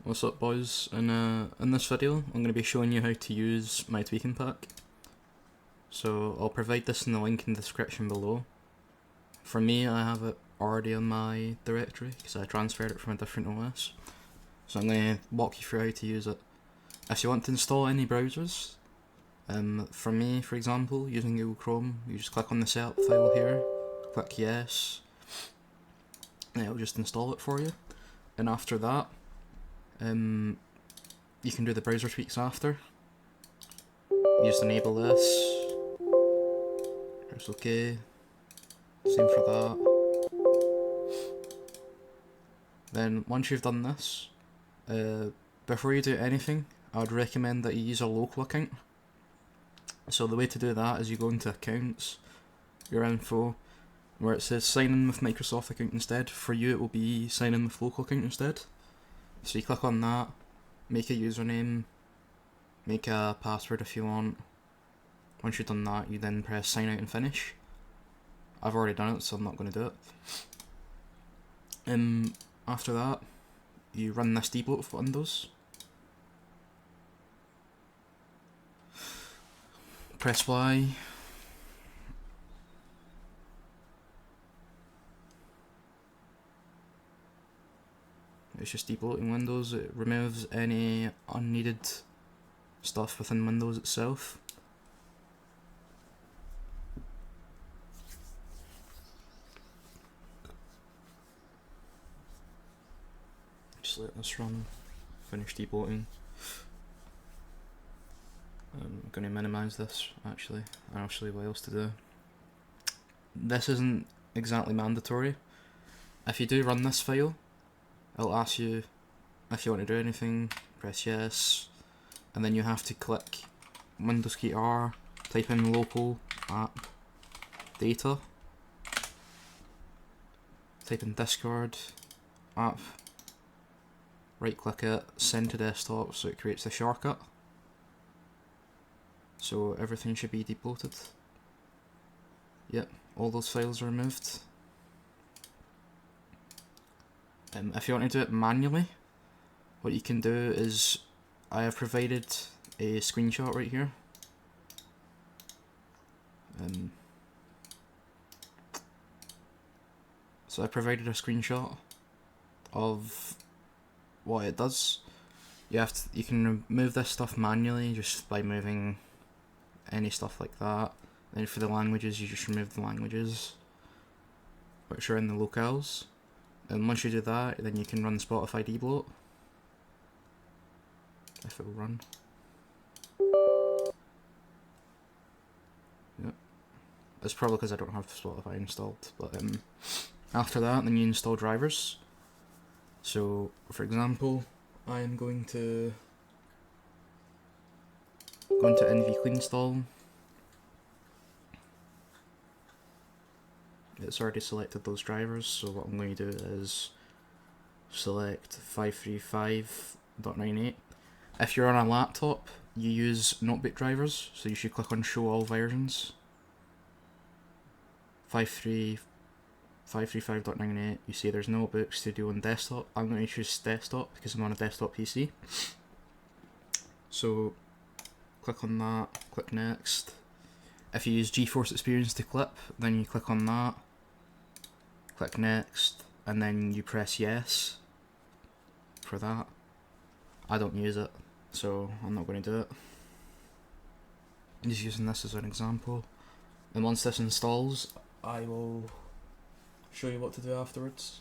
What's up, boys? In this video I'm going to be showing you how to use my tweaking pack. So I'll provide this in the link in the description below. For me, I have it already on my directory because I transferred it from a different OS. So I'm going to walk you through how to use it. If you want to install any browsers, for me, for example, using Google Chrome, you just click on the setup file here, click yes, and it'll just install it for you. And after that, you can do the browser tweaks after. You just enable this. Press OK. Same for that. Then once you've done this, before you do anything, I would recommend that you use a local account. So the way to do that is you go into accounts, your info, where it says sign in with Microsoft account instead. For you it will be sign in with local account instead. So you click on that, make a username, make a password if you want. Once you've done that, you then press sign out and finish. I've already done it, so I'm not going to do it. After that, you run this debloat for Windows. Press Y. It's just debloating Windows. It removes any unneeded stuff within Windows itself. Just let this run. Finish debloating. I'm going to minimise this actually, and I'll show you what else to do. This isn't exactly mandatory. If you do run this file, it'll ask you if you want to do anything, press yes, and then you have to click Windows key R, type in local app data, type in Discord app, right click it, send to desktop so it creates the shortcut. So everything should be debloated. Yep, all those files are removed. If you want to do it manually, what you can do is, I have provided a screenshot right here. So I provided a screenshot of what it does. You can remove this stuff manually just by moving any stuff like that. Then for the languages, you just remove the languages which are in the locales. And once you do that, then you can run Spotify debloat. If it will run. Yep. It's probably because I don't have Spotify installed. But after that, then you install drivers. So, for example, I am going to go into Nvcleanstall. It's already selected those drivers, so what I'm going to do is select 535.98. If you're on a laptop, you use notebook drivers, so you should click on show all versions. 535.98, you see there's notebook, studio and desktop. I'm going to choose desktop because I'm on a desktop PC. So click on that, click next. If you use GeForce Experience to clip, then you click on that, click next, and then you press yes for that. I don't use it, so I'm not going to do it. I'm just using this as an example. And once this installs, I will show you what to do afterwards.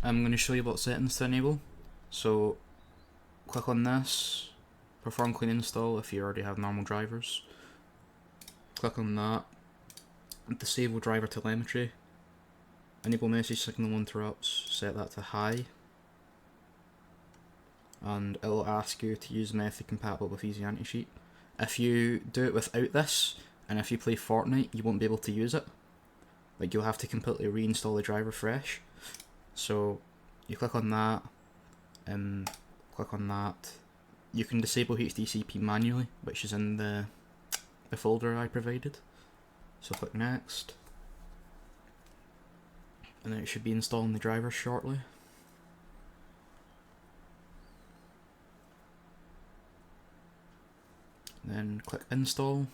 I'm going to show you what settings to enable. So click on this, perform clean install if you already have normal drivers. Click on that, disable driver telemetry, enable message signal interrupts, set that to high, and it will ask you to use method compatible with Easy Anti-Cheat. If you do it without this, and if you play Fortnite, you won't be able to use it. Like, you'll have to completely reinstall the driver fresh. So you click on that, and click on that. You can disable HDCP manually, which is in the folder I provided. So click next, and then it should be installing the drivers shortly. Then click install,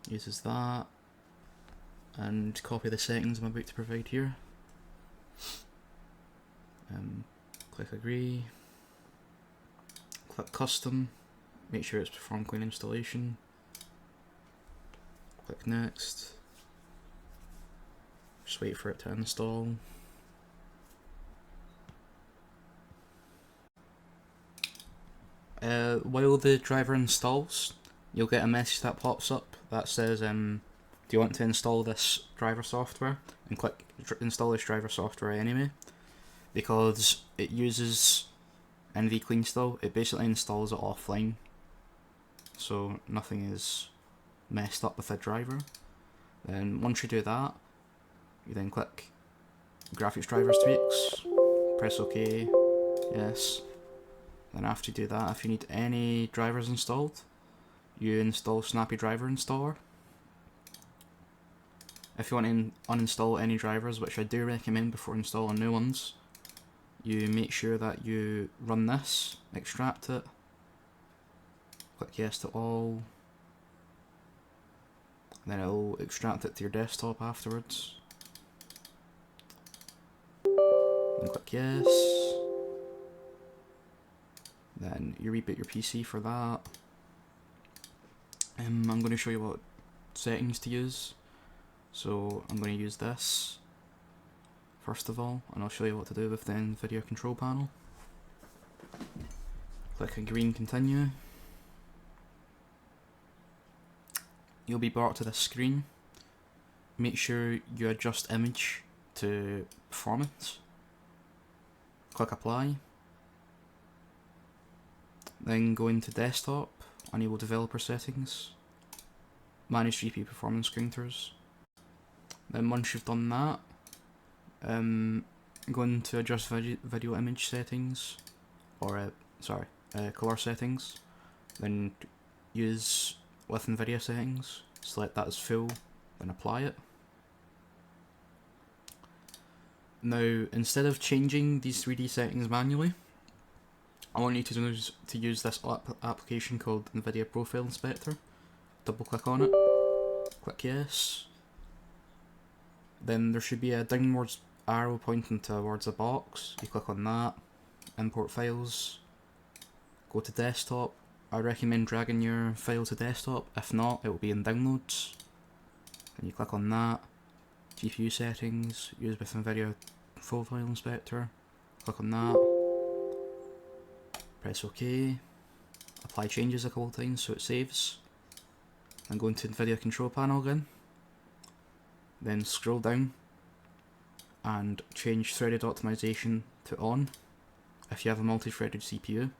uses that, and copy the settings I'm about to provide here. Click agree, click custom, make sure it's perform clean installation, click next, just wait for it to install. While the driver installs, you'll get a message that pops up that says, do you want to install this driver software? And click install this driver software anyway, because it uses Nvcleanstall. It basically installs it offline, so nothing is messed up with the driver. Then once you do that, you then click graphics drivers tweaks, press OK, yes. Then after you do that, if you need any drivers installed, you install Snappy Driver Installer. If you want to uninstall any drivers, which I do recommend before installing new ones, you make sure that you run this, extract it, click yes to all, and then it'll extract it to your desktop afterwards. Then click yes. Then you reboot your PC for that. I'm going to show you what settings to use. So I'm going to use this first of all, and I'll show you what to do with the NVIDIA control panel. Click agree and continue. You'll be brought to this screen. Make sure you adjust image to performance. Click apply. Then go into desktop, enable developer settings, manage GPU performance counters. Then once you've done that, go into adjust video image settings, or color settings. Then use with Nvidia settings, select that as full, then apply it. Now, instead of changing these 3D settings manually, I want you to use this application called NVIDIA Profile Inspector. Double click on it, click yes. Then there should be a downwards arrow pointing towards a box. You click on that, import files, go to desktop. I recommend dragging your file to desktop, if not it will be in downloads. Then you click on that, GPU settings, use with NVIDIA Profile Inspector, click on that, press OK, apply changes a couple of times so it saves, then go into NVIDIA control panel again, then scroll down and change threaded optimization to on if you have a multi-threaded CPU.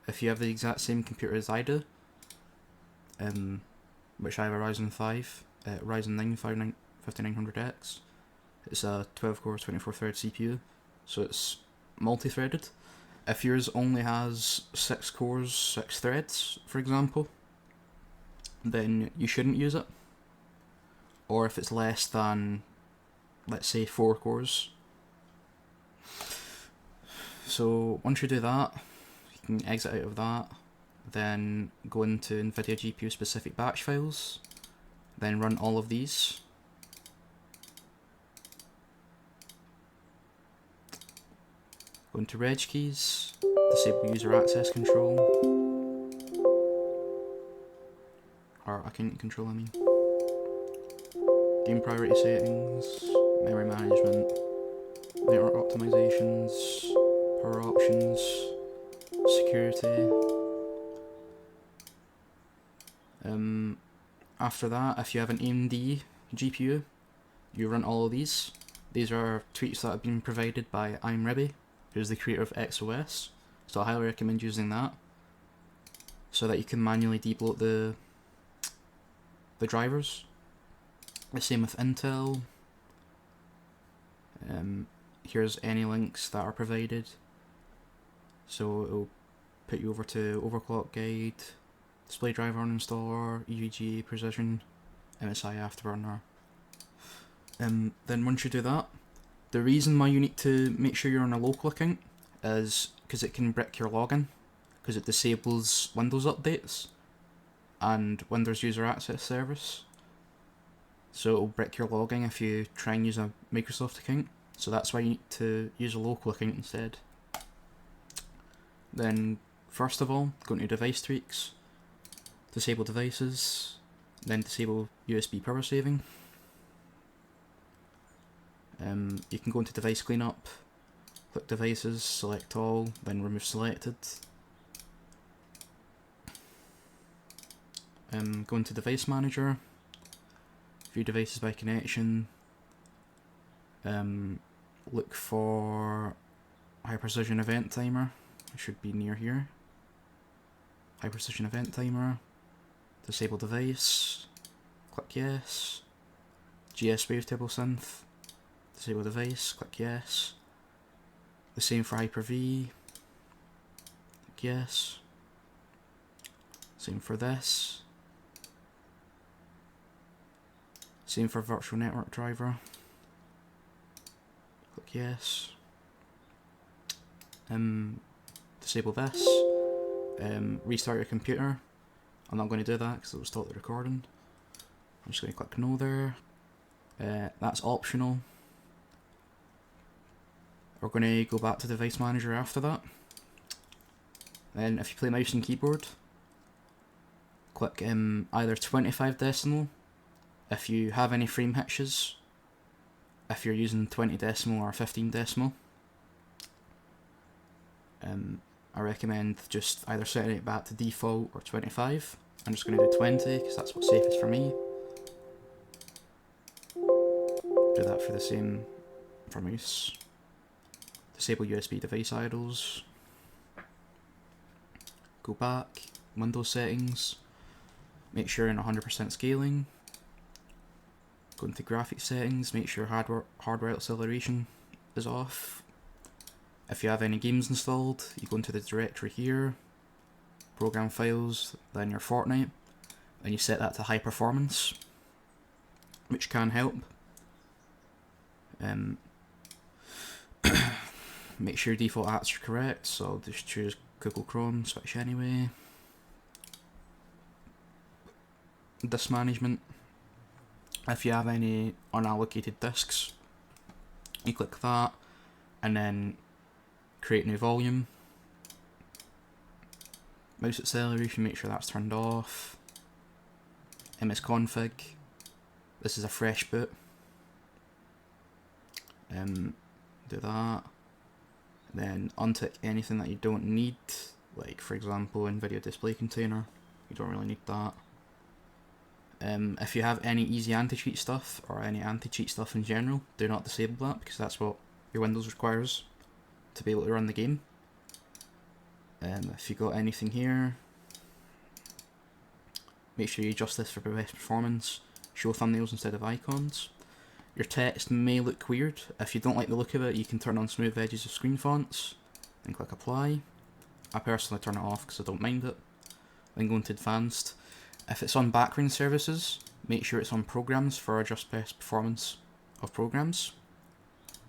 If you have the exact same computer as I do, which I have a Ryzen 5, Ryzen 9 5900X, it's a 12 core 24 thread CPU, so it's multi-threaded. If yours only has 6 cores, 6 threads, for example, then you shouldn't use it. Or if it's less than, let's say, 4 cores. So once you do that, you can exit out of that, then go into NVIDIA GPU specific batch files, then run all of these. Go into reg keys, disable user access control, or account control I mean, game priority settings, memory management, network optimizations, power options, security. After that, if you have an AMD GPU, you run all of these. These are tweaks that have been provided by imrebi, who's the creator of XOS, so I highly recommend using that, so that you can manually debloat the drivers. The same with Intel. Here's any links that are provided, so it'll put you over to overclock guide, display driver uninstaller, EVGA precision, MSI afterburner. Then once you do that, the reason why you need to make sure you're on a local account is because it can brick your login, because it disables Windows updates and Windows User Access Service. So it'll brick your login if you try and use a Microsoft account. So that's why you need to use a local account instead. Then first of all, go into device tweaks, disable devices, then disable USB power saving. You can go into device cleanup, click devices, select all, then remove selected. Go into device manager, view devices by connection, look for high precision event timer, it should be near here. High precision event timer, disable device, click yes. GS wavetable synth, disable device, click yes. The same for Hyper-V, click yes. Same for this. Same for virtual network driver, click yes. Disable this. Restart your computer. I'm not going to do that because it will stop the recording. I'm just going to click no there. That's optional. We're going to go back to device manager after that. Then if you play mouse and keyboard, click either 25 decimal if you have any frame hitches, if you're using 20 decimal or 15 decimal. I recommend just either setting it back to default or 25. I'm just going to do 20 because that's what's safest for me. Do that for the same for mouse. Disable USB device idles. Go back, Windows settings, make sure you're in 100% scaling. Go into graphics settings, make sure hardware acceleration is off. If you have any games installed, you go into the directory here, program files, then your Fortnite, and you set that to high performance, which can help. Make sure your default apps are correct, so just choose Google Chrome, switch anyway. Disk management. If you have any unallocated disks, you click that, and then create new volume. Mouse acceleration, make sure that's turned off. msconfig, this is a fresh boot. Do that. Then untick anything that you don't need, like for example Nvidia display container, you don't really need that. If you have any easy anti-cheat stuff or any anti-cheat stuff in general, do not disable that because that's what your Windows requires to be able to run the game. If you got anything here, make sure you adjust this for best performance, show thumbnails instead of icons. Your text may look weird. If you don't like the look of it, you can turn on smooth edges of screen fonts and click apply. I personally turn it off because I don't mind it. Then go into advanced. If it's on background services, make sure it's on programs for adjust best performance of programs.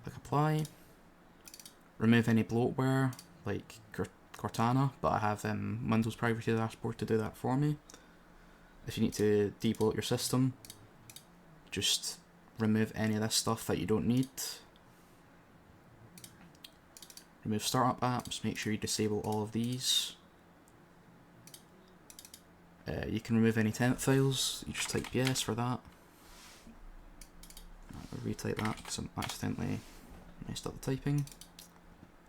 Click apply. Remove any bloatware like Cortana, but I have Windows Priority dashboard to do that for me. If you need to debloat your system, just remove any of this stuff that you don't need. Remove startup apps, make sure you disable all of these. You can remove any temp files, you just type yes for that. I'll retype that because I accidentally stop the typing.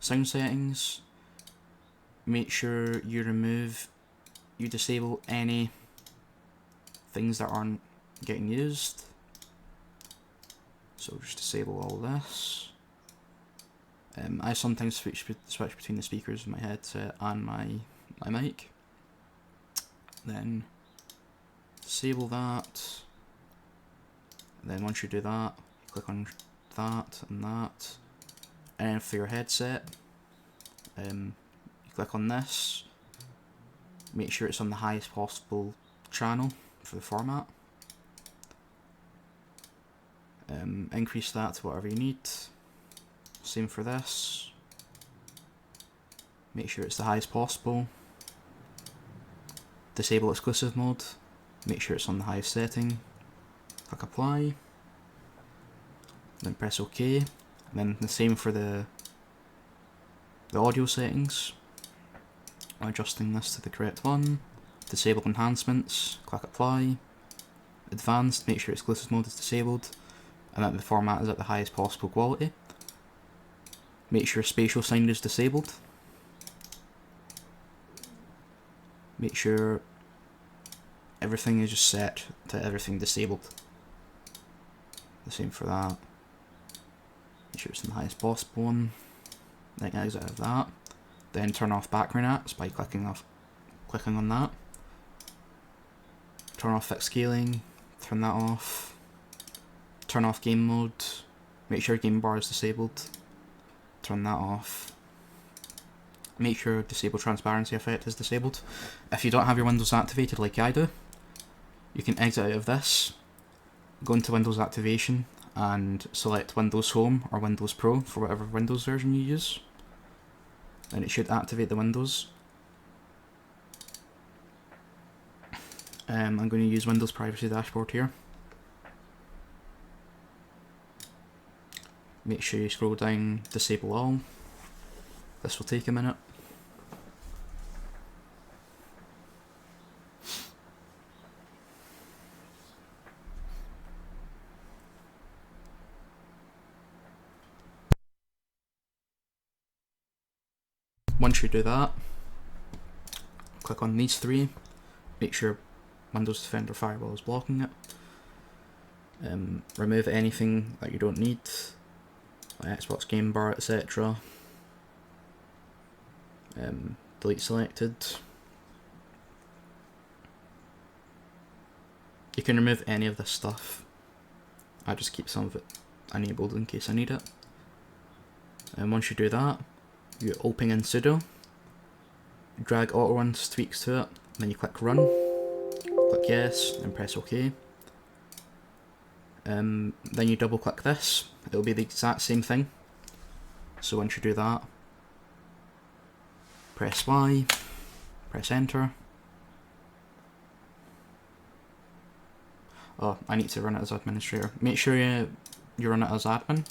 Sound settings. Make sure you disable any things that aren't getting used. So just disable all this. I sometimes switch between the speakers in my headset and my mic. Then disable that. And then once you do that, you click on that and that. And for your headset, you click on this. Make sure it's on the highest possible channel for the format. Increase that to whatever you need. Same for this. Make sure it's the highest possible. Disable exclusive mode. Make sure it's on the highest setting. Click apply. Then press OK. And then the same for the audio settings. Adjusting this to the correct one. Disable enhancements. Click apply. Advanced. Make sure exclusive mode is disabled. And that the format is at the highest possible quality. Make sure spatial sound is disabled. Make sure everything is just set to everything disabled. The same for that. Make sure it's in the highest possible one. Then exit out of that. Then turn off background apps by clicking on that. Turn off fixed scaling. Turn that off. Turn off game mode. Make sure game bar is disabled. Turn that off. Make sure disable transparency effect is disabled. If you don't have your windows activated like I do, you can exit out of this, go into Windows Activation and select Windows Home or Windows Pro for whatever Windows version you use. And it should activate the windows. I'm going to use Windows Privacy Dashboard here. Make sure you scroll down, disable all. This will take a minute. Once you do that, click on these three, make sure Windows Defender Firewall is blocking it. Remove anything that you don't need, like Xbox Game Bar, etc. Delete selected. You can remove any of this stuff. I just keep some of it enabled in case I need it. And once you do that, you open in sudo, drag auto runs tweaks to it, then you click run, click yes, and press OK. Then you double click this, it'll be the exact same thing. So once you do that, press Y, press enter. Oh, I need to run it as administrator. Make sure you run it as admin.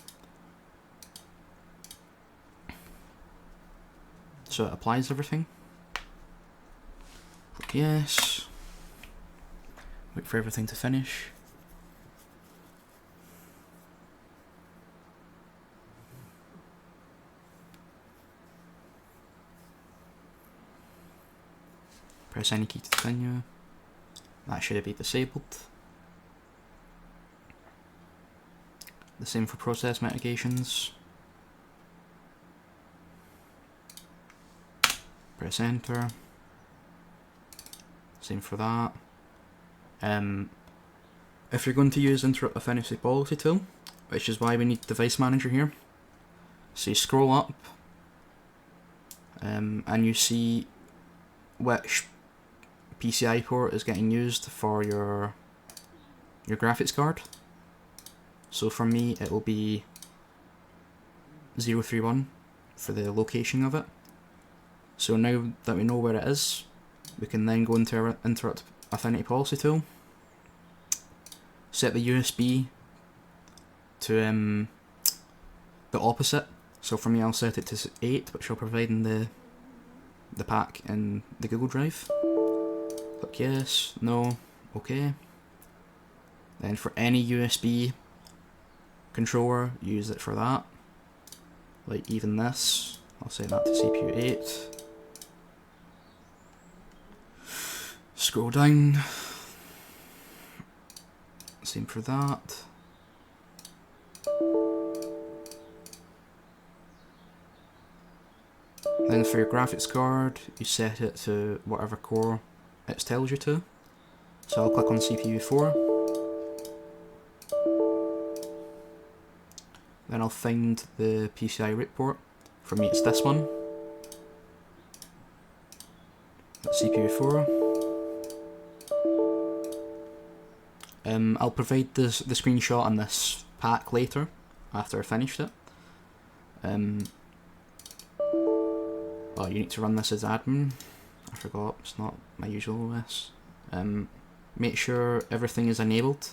So it applies everything. Click yes. Wait for everything to finish. Press any key to continue. That should be disabled. The same for process mitigations. Press enter. Same for that. If you're going to use Interrupt Offensive Policy tool, which is why we need Device Manager here, so you scroll up and you see which PCI port is getting used for your graphics card. So for me it will be 031 for the location of it. So now that we know where it is, we can then go into our Interrupt Affinity Policy tool, set the USB to the opposite. So for me I'll set it to 8, which I'll provide in the pack in the Google Drive. Click yes, no, okay. Then for any USB controller, use it for that. Like even this, I'll set that to CPU 8. Scroll down, same for that. Then for your graphics card, you set it to whatever core it tells you to. So I'll click on CPU 4. Then I'll find the PCI root port. For me it's this one. That's CPU 4. I'll provide the screenshot on this pack later, after I finished it. Oh, you need to run this as admin. I forgot, it's not my usual OS. Make sure everything is enabled.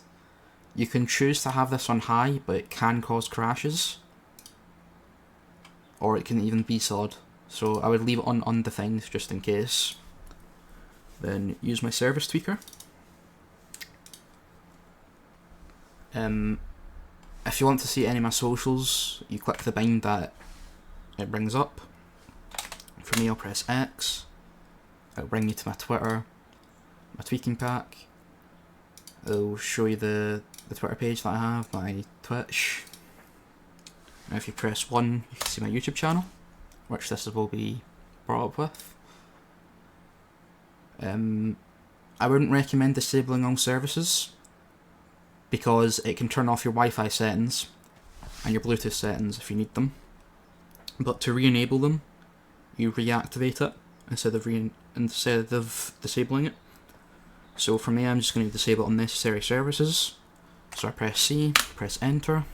You can choose to have this on high, but it can cause crashes. Or it can even be solid. So I would leave it on undefined just in case. Then use my service tweaker. If you want to see any of my socials, you click the bind that it brings up. For me, I'll press X. It'll bring you to my Twitter, my tweaking pack. It'll show you the Twitter page that I have, my Twitch. And if you press 1, you can see my YouTube channel, which this will be brought up with. I wouldn't recommend disabling all services, because it can turn off your Wi-Fi settings and your Bluetooth settings if you need them. But to re-enable them, you reactivate it instead of disabling it. So for me, I'm just going to disable unnecessary services. So I press C, press enter,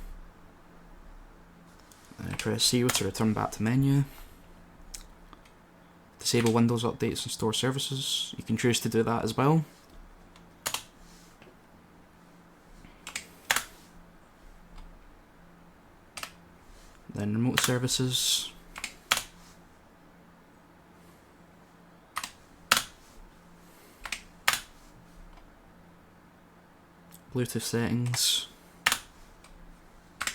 then I press 0 to return back to menu. Disable Windows updates and store services. You can choose to do that as well. Then remote services. Bluetooth settings.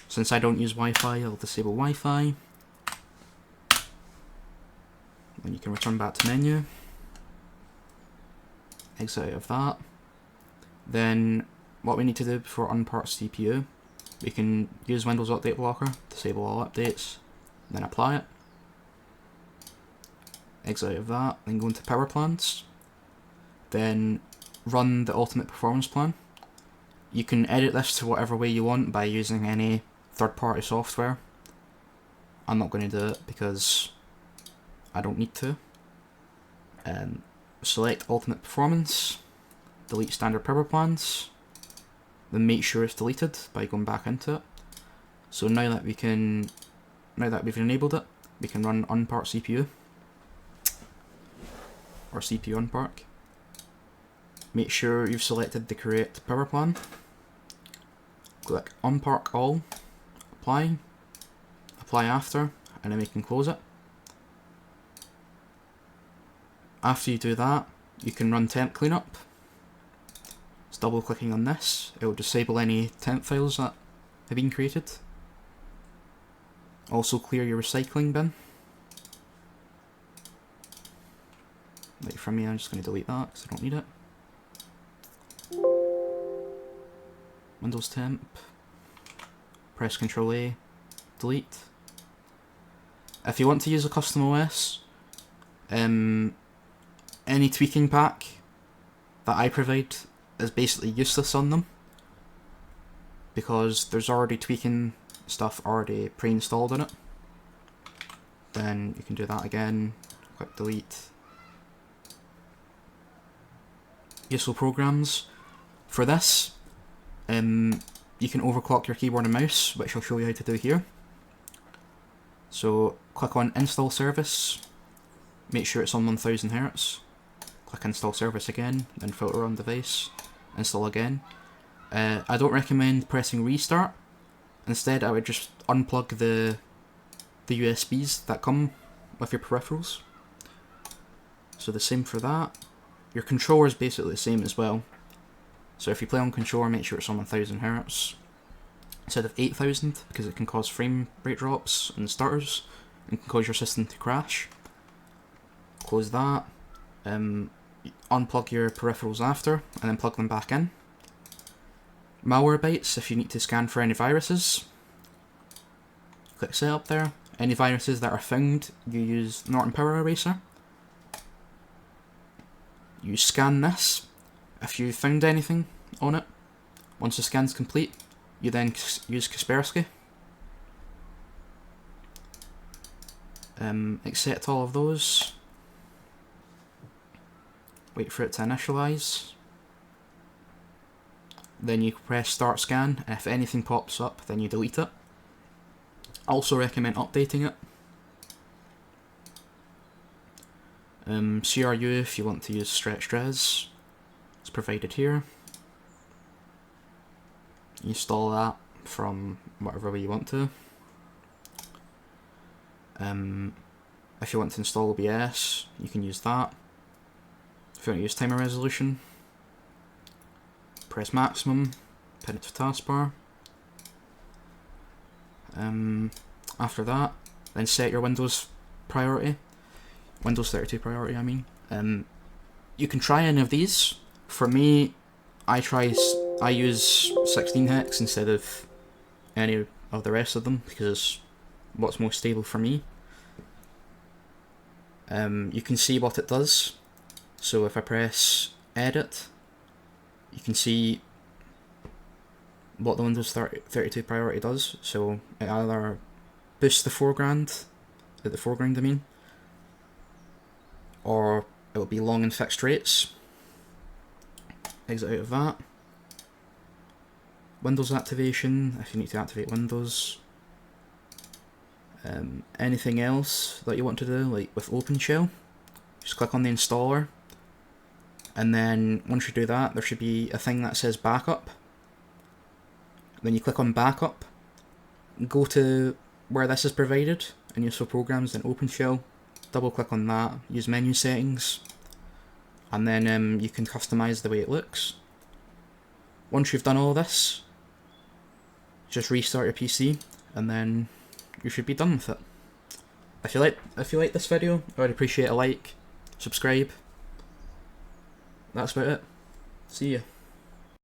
Since I don't use Wi-Fi, I'll disable Wi-Fi. Then you can return back to menu. Exit out of that. Then what we need to do before unpark CPU, we can use Windows Update Blocker, disable all updates, then apply it. Exit out of that, then go into PowerPlans. Then run the Ultimate Performance Plan. You can edit this to whatever way you want by using any third-party software. I'm not going to do it because I don't need to. Select Ultimate Performance, delete Standard PowerPlans, then make sure it's deleted by going back into it. So now that we've enabled it, we can run unpark CPU or CPU unpark. Make sure you've selected the correct power plan. Click unpark all, apply after, and then we can close it. After you do that, you can run temp cleanup. Just double clicking on this, it will disable any temp files that have been created. Also clear your recycling bin. Like for me, I'm just going to delete that because I don't need it. Windows temp, press Ctrl A, delete. If you want to use a custom OS, any tweaking pack that I provide is basically useless on them because there's already tweaking stuff already pre-installed in it. Then you can do that again, click delete. Useful programs. For this, you can overclock your keyboard and mouse, which I'll show you how to do here. So click on install service, make sure it's on 1000 Hz. Click install service again, then filter on device, install again. I don't recommend pressing restart. Instead, I would just unplug the USBs that come with your peripherals. So the same for that. Your controller is basically the same as well. So if you play on controller, make sure it's on 1000 Hz. instead of 8,000 because it can cause frame rate drops and stutters and can cause your system to crash. Close that. Unplug your peripherals after and then plug them back in. Malwarebytes if you need to scan for any viruses. Click setup there. Any viruses that are found, you use Norton Power Eraser. You scan this. If you found anything on it, once the scan's complete, you then use Kaspersky. Accept all of those. Wait for it to initialize. Then you press start scan, and if anything pops up, then you delete it. I also recommend updating it. CRU if you want to use stretched res, it's provided here. You install that from whatever way you want to. If you want to install OBS, you can use that. If you want to use timer resolution, press maximum, pin it to taskbar. After that, then set your Windows priority. Windows 32 priority, I mean. You can try any of these. For me, I use 16 hex instead of any of the rest of them because what's most stable for me. You can see what it does. So if I press edit, you can see what the Windows 32 priority does. So it either boosts the foreground, I mean, or it will be long and fixed rates. Exit out of that. Windows activation, if you need to activate Windows. Anything else that you want to do, like with OpenShell, just click on the installer. And then once you do that, there should be a thing that says backup. Then you click on backup, go to where this is provided, and useful programs, then OpenShell, double click on that, use menu settings, and then you can customize the way it looks. Once you've done all this, just restart your PC, and then you should be done with it. If you like this video, I would appreciate a like, subscribe. That's about it. See ya.